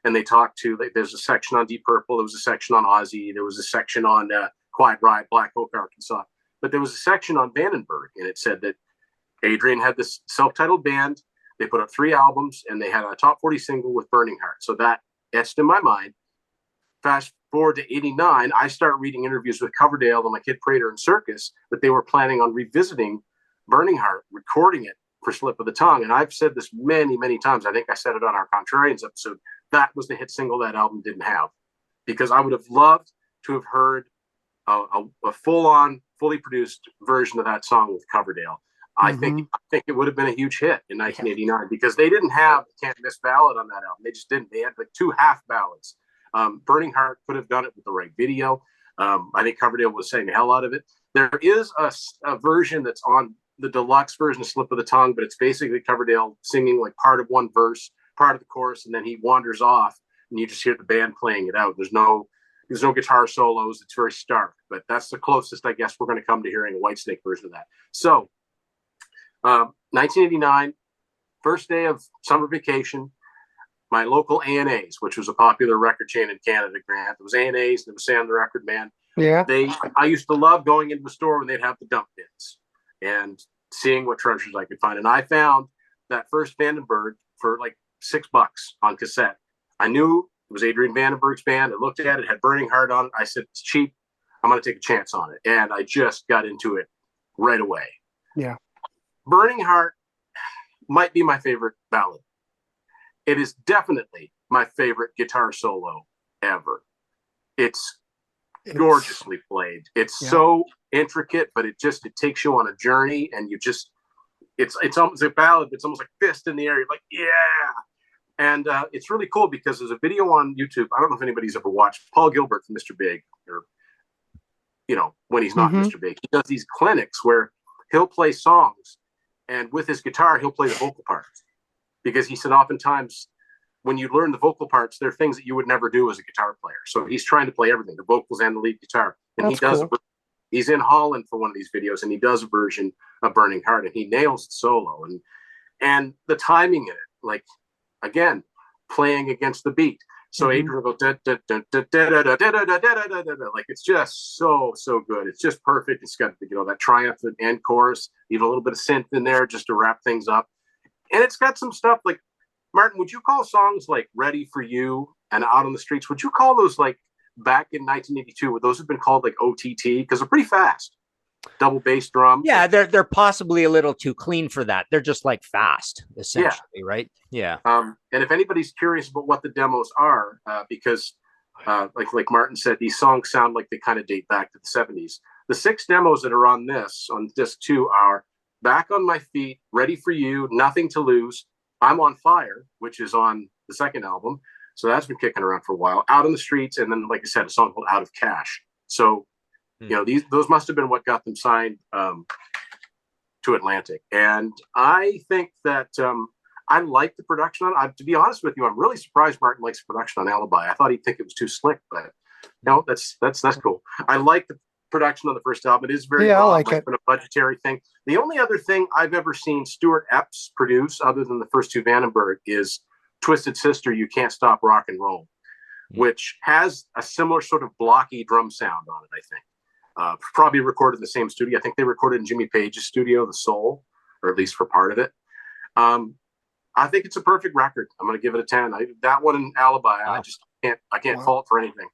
And they talked to, there's a section on Deep Purple, there was a section on Ozzy, there was a section on Quiet Riot, Black Oak, Arkansas. But there was a section on Vandenberg, and it said that Adrian had this self-titled band. They put out 3 albums, and they had a top 40 single with Burning Heart. So that etched in my mind. Fast forward to 89, I start reading interviews with Coverdale and my kid Prater and Circus that they were planning on revisiting Burning Heart, recording it for Slip of the Tongue. And I've said this many, many times. I think I said it on our Contrarians episode. That was the hit single that album didn't have, because I would have loved to have heard a full-on, fully produced version of that song with Coverdale. I think it would have been a huge hit in 1989, because they didn't have the Can't Miss ballad on that album. They just didn't. They had like 2 half ballads. Burning Heart could have done it with the right video. I think Coverdale was saying the hell out of it. There is a version that's on the deluxe version of Slip of the Tongue, but it's basically Coverdale singing like part of one verse, part of the chorus, and then he wanders off, and you just hear the band playing it out. There's no guitar solos. It's very stark, but that's the closest I guess we're going to come to hearing a Whitesnake version of that. So 1989, first day of summer vacation, my local A&A's, which was a popular record chain in Canada, Grant. It was A&A's, and it was Sam the Record Man. Yeah. I used to love going into the store when they'd have the dump bins and seeing what treasures I could find. And I found that first Vandenberg for like $6 on cassette. I knew it was Adrian Vandenberg's band. I looked at it, had Burning Heart on it. I said, it's cheap. I'm going to take a chance on it. And I just got into it right away. Yeah. Burning Heart might be my favorite ballad. It is definitely my favorite guitar solo ever. It's gorgeously played. It's so intricate, but it takes you on a journey, and it's almost a ballad, but it's almost like fist in the air. You're like, yeah. And it's really cool because there's a video on YouTube. I don't know if anybody's ever watched Paul Gilbert from Mr. Big, or, when he's not Mr. Big. He does these clinics where he'll play songs, and with his guitar, he'll play the vocal parts. Because he said oftentimes when you learn the vocal parts, there are things that you would never do as a guitar player. So he's trying to play everything, the vocals and the lead guitar. And That's cool. He's in Holland for one of these videos, and he does a version of Burning Heart, and he nails it solo. And the timing in it, like, again, playing against the beat. So Adrian will go like, it's just so good. It's just perfect. It's got that triumphant end chorus, even a little bit of synth in there just to wrap things up. And it's got some stuff like, Martin, would you call songs like Ready for You and Out on the Streets, would you call those, like, back in 1982, would those have been called like OTT? Because they're pretty fast. Double bass drum. Yeah, they're possibly a little too clean for that. They're just like fast, essentially, right? Yeah. And if anybody's curious about what the demos are, because like Martin said, these songs sound like they kind of date back to the 70s. The 6 demos that are on disc 2 are Back on My Feet, Ready for You, Nothing to Lose, I'm on Fire, which is on the second album. So that's been kicking around for a while. Out on the Streets, and then, like I said, a song called Out of Cash. So, those must have been what got them signed to Atlantic. And I think that I like the production on it. To be honest with you, I'm really surprised Martin likes the production on Alibi. I thought he'd think it was too slick, but that's cool. I like the production on the first album. It is very I like it. A budgetary thing. The only other thing I've ever seen Stuart Epps produce, other than the first 2 Vandenberg, is Twisted Sister, You Can't Stop Rock and Roll, which has a similar sort of blocky drum sound on it, I think. Probably recorded in the same studio. I think they recorded in Jimmy Page's studio, The Soul, or at least for part of it. I think it's a perfect record. I'm going to give it a 10. That one and Alibi, wow. I can't fault for anything.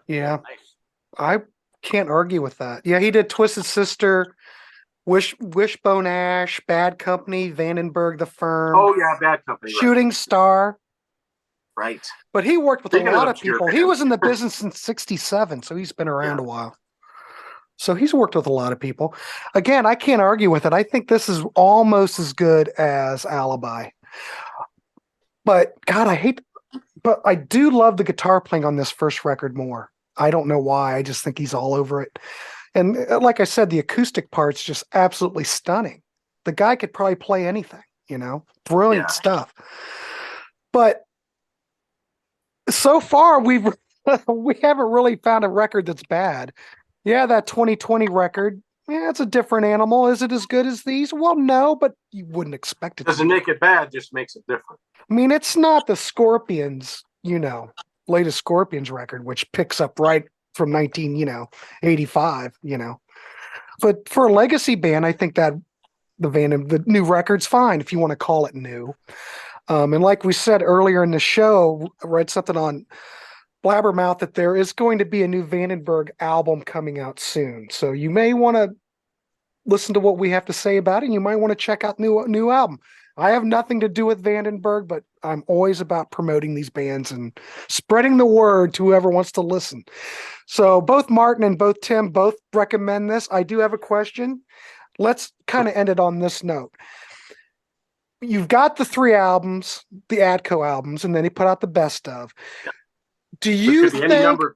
Yeah. Nice. I can't argue with that. Yeah, he did Twisted Sister, Wishbone Ash, Bad Company, Vandenberg, The Firm. Oh yeah, Bad Company. Shooting right. Star. Right. But he worked with a lot of people. He was in the business since '67, so he's been around a while. So he's worked with a lot of people. Again, I can't argue with it. I think this is almost as good as Alibi. But God, I do love the guitar playing on this first record more. I don't know why. I just think he's all over it. And like I said, the acoustic part's just absolutely stunning. The guy could probably play anything, brilliant stuff. But so far we haven't really found a record that's bad. Yeah, that 2020 record, it's a different animal. Is it as good as these? Well, no, but you wouldn't expect it. Doesn't make it bad, just makes it different. I mean, it's not the Scorpions, latest Scorpions record, which picks up right from 1985, But for a legacy band, I think that the new record's fine if you want to call it new. And like we said earlier in the show, I read something on Blabbermouth that there is going to be a new Vandenberg album coming out soon. So you may want to listen to what we have to say about it. And you might want to check out new album. I have nothing to do with Vandenberg, but I'm always about promoting these bands and spreading the word to whoever wants to listen. So both Martin and both Tim both recommend this. I do have a question. Let's kind of end it on this note. You've got the 3 albums, the Adco albums, and then he put out the best of. Do you could be think any number of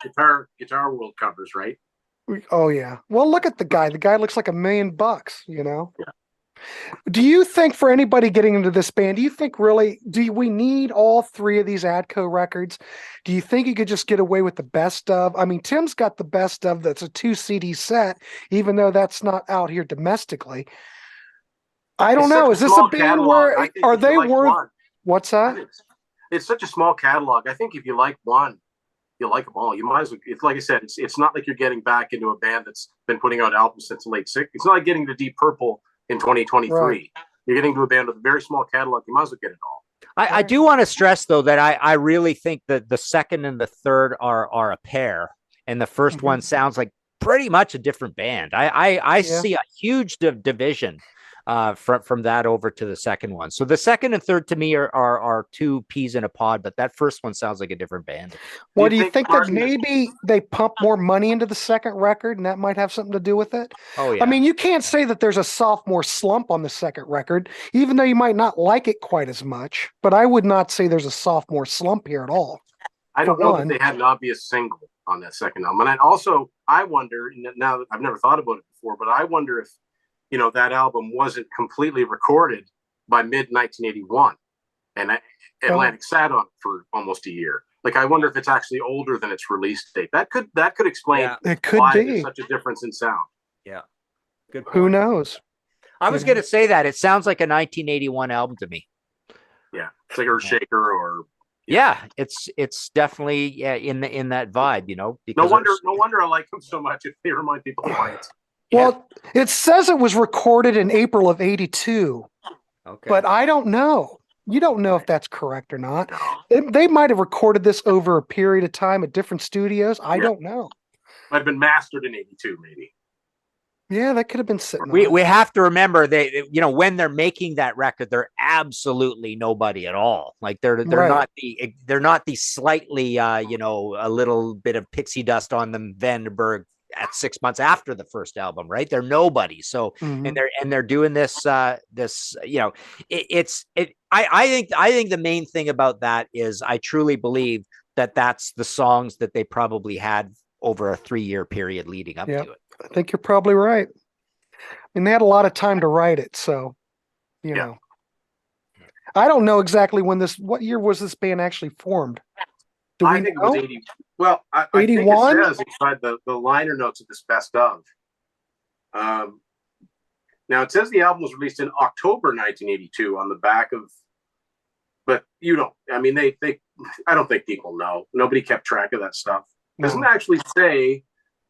Guitar World covers, right? Oh yeah. Well, look at the guy. The guy looks like $1 million, you know? Yeah. Do you think for anybody getting into this band, do you think really, do we need all 3 of these Adco records? Do you think you could just get away with the best of? I mean, Tim's got the best of that's a 2 CD set, even though that's not out here domestically. I don't know. Is this a band where are they worth? What's that? It's such a small catalog. I think if you like one, you like them all. You might as well. It's like I said. It's not like you're getting back into a band that's been putting out albums since the late '60s. It's not like getting to Deep Purple in 2023. Right. You're getting to a band with a very small catalog. You might as well get it all. I do want to stress though that I really think that the second and the third are a pair, and the first one sounds like pretty much a different band. I see a huge division from that over to the second one. So the second and third to me are 2 peas in a pod, but that first one sounds like a different band. Well, do you think that maybe they pump more money into the second record and that might have something to do with it? Oh yeah. I mean, you can't say that there's a sophomore slump on the second record, even though you might not like it quite as much, but I would not say there's a sophomore slump here at all. I don't know that they had an obvious single on that second album. And I wonder, now that I've never thought about it before, but I wonder if that album wasn't completely recorded by mid 1981, and Atlantic sat on it for almost a year. Like, I wonder if it's actually older than its release date. That could explain it could why be there's such a difference in sound. Yeah, good point. Who knows? I was going to say that it sounds like a 1981 album to me. Yeah, it's like Earthshaker or. Yeah, it's definitely in that vibe, No wonder I like them so much if they remind people of Lions. Well, it says it was recorded in April of '82, but I don't know. You don't know if that's correct or not. They might have recorded this over a period of time at different studios. I don't know. Might have been mastered in '82, maybe. Yeah, that could have been sitting. We have to remember when they're making that record, they're absolutely nobody at all. Like they're not the slightly a little bit of pixie dust on them Vandenberg at 6 months after the first album, right? They're nobody. So and they're doing this I think the main thing about that is I truly believe that that's the songs that they probably had over a 3-year period leading up to it. I think you're probably right. And they had a lot of time to write it, so you know. I don't know exactly what year was this band actually formed? I think it was 80. Well, I think it says inside the liner notes of this best of. Now it says the album was released in October 1982 on the back of, but I don't think people know. Nobody kept track of that stuff. It doesn't actually say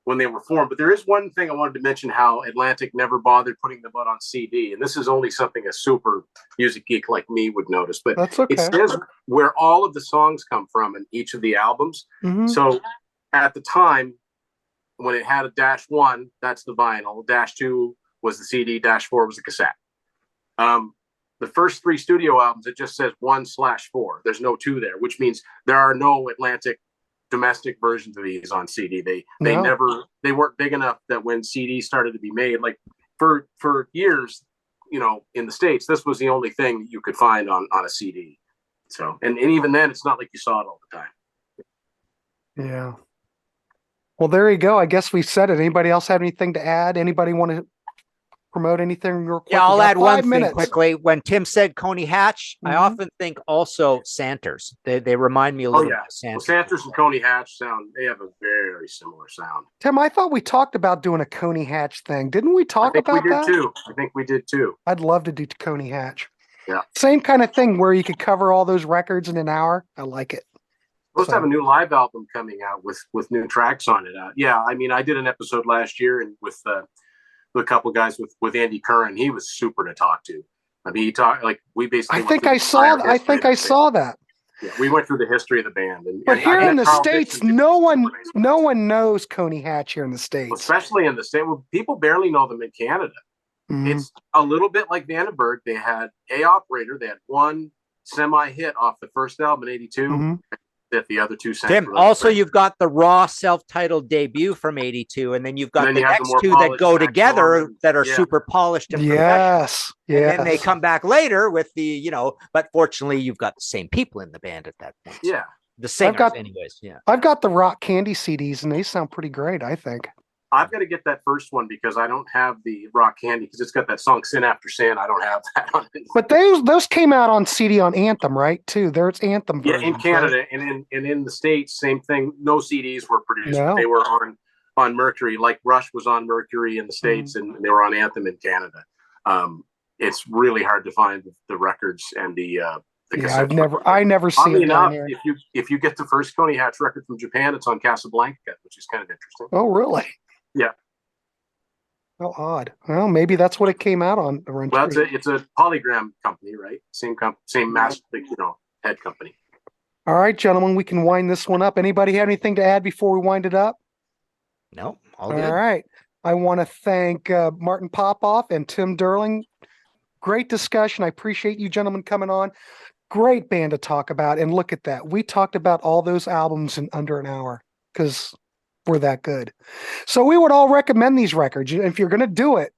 when they were formed, but there is one thing I wanted to mention: how Atlantic never bothered putting them out on CD, and this is only something a super music geek like me would notice. But that's okay. It says where all of the songs come from in each of the albums. So at the time, when it had a -1, that's the vinyl. -2 was the CD. -4 was the cassette. The first 3 studio albums, it just says 1/4. There's no 2 there, which means there are no Atlantic domestic versions of these on CD. They weren't big enough that when CD started to be made, like for years, in the States, this was the only thing that you could find on a CD. So, and even then, it's not like you saw it all the time. Yeah. Well, there you go. I guess we said it. Anybody else have anything to add? Anybody want to promote anything real quick? Yeah, I'll add one thing quickly. When Tim said Coney Hatch, I often think also Santers. They remind me a little bit of Santers. Well, Santers and Coney Hatch they have a very similar sound. Tim, I thought we talked about doing a Coney Hatch thing. Didn't we talk about that? I think we did too. I'd love to do Coney Hatch. Yeah. Same kind of thing where you could cover all those records in an hour. I like it. Let's have a new live album coming out with new tracks on it. I did an episode last year and with a couple guys with Andy Curran. He was super to talk to. I mean, he talked like we basically. I saw that. Yeah, we went through the history of the band, but here in the States, no one knows Coney Hatch here in the States, especially in the States. Well, people barely know them in Canada. Mm-hmm. It's a little bit like Vandenberg. They had A Operator. They had one semi-hit off the first album in '82. Mm-hmm. That the other two Tim, also you've got the Raw self-titled debut from '82, and then you've got the next two that go together that are super polished and yes. And then they come back later with the, but fortunately you've got the same people in the band at that point. Yeah. The singers anyways. Yeah. I've got the Rock Candy CDs and they sound pretty great, I think. I've got to get that first one because I don't have the Rock Candy because it's got that song Sin After Sin. I don't have that on it. But those came out on CD on Anthem, right? Too. There's Anthem versions, in Canada, right? and in the States, same thing. No CDs were produced. No. They were on Mercury, like Rush was on Mercury in the States, and they were on Anthem in Canada. It's really hard to find the records and the I never seen it down here. If you get the first Coney Hatch record from Japan, it's on Casablanca, which is kind of interesting. Oh, really? Yeah. Oh, odd. Well, maybe that's what it came out on. Well, it's a Polygram company, right? Same master, head company. All right, gentlemen, we can wind this one up. Anybody have anything to add before we wind it up? No, all good. All right. I want to thank Martin Popoff and Tim Durling. Great discussion. I appreciate you gentlemen coming on. Great band to talk about. And look at that. We talked about all those albums in under an hour because we're that good. So we would all recommend these records. If you're going to do it,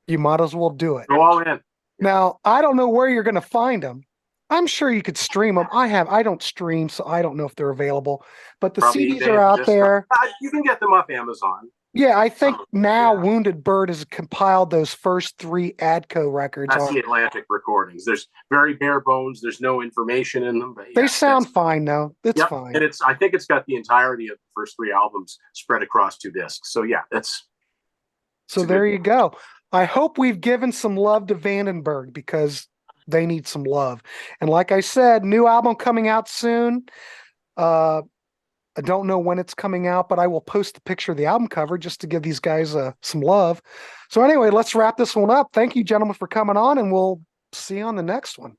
you might as well do it. Go all in. Now, I don't know where you're going to find them. I'm sure you could stream them. I don't stream, so I don't know if they're available. But the CDs are out there. You can get them off Amazon. Yeah, I think now Wounded Bird has compiled those first 3 Adco records. That's the Atlantic recordings. There's very bare bones. There's no information in them. But they sound fine, though. It's fine. And I think it's got the entirety of the first 3 albums spread across 2 discs. So yeah, So there you go. I hope we've given some love to Vandenberg because they need some love. And like I said, new album coming out soon. I don't know when it's coming out, but I will post a picture of the album cover just to give these guys some love. So anyway, let's wrap this one up. Thank you, gentlemen, for coming on, and we'll see you on the next one.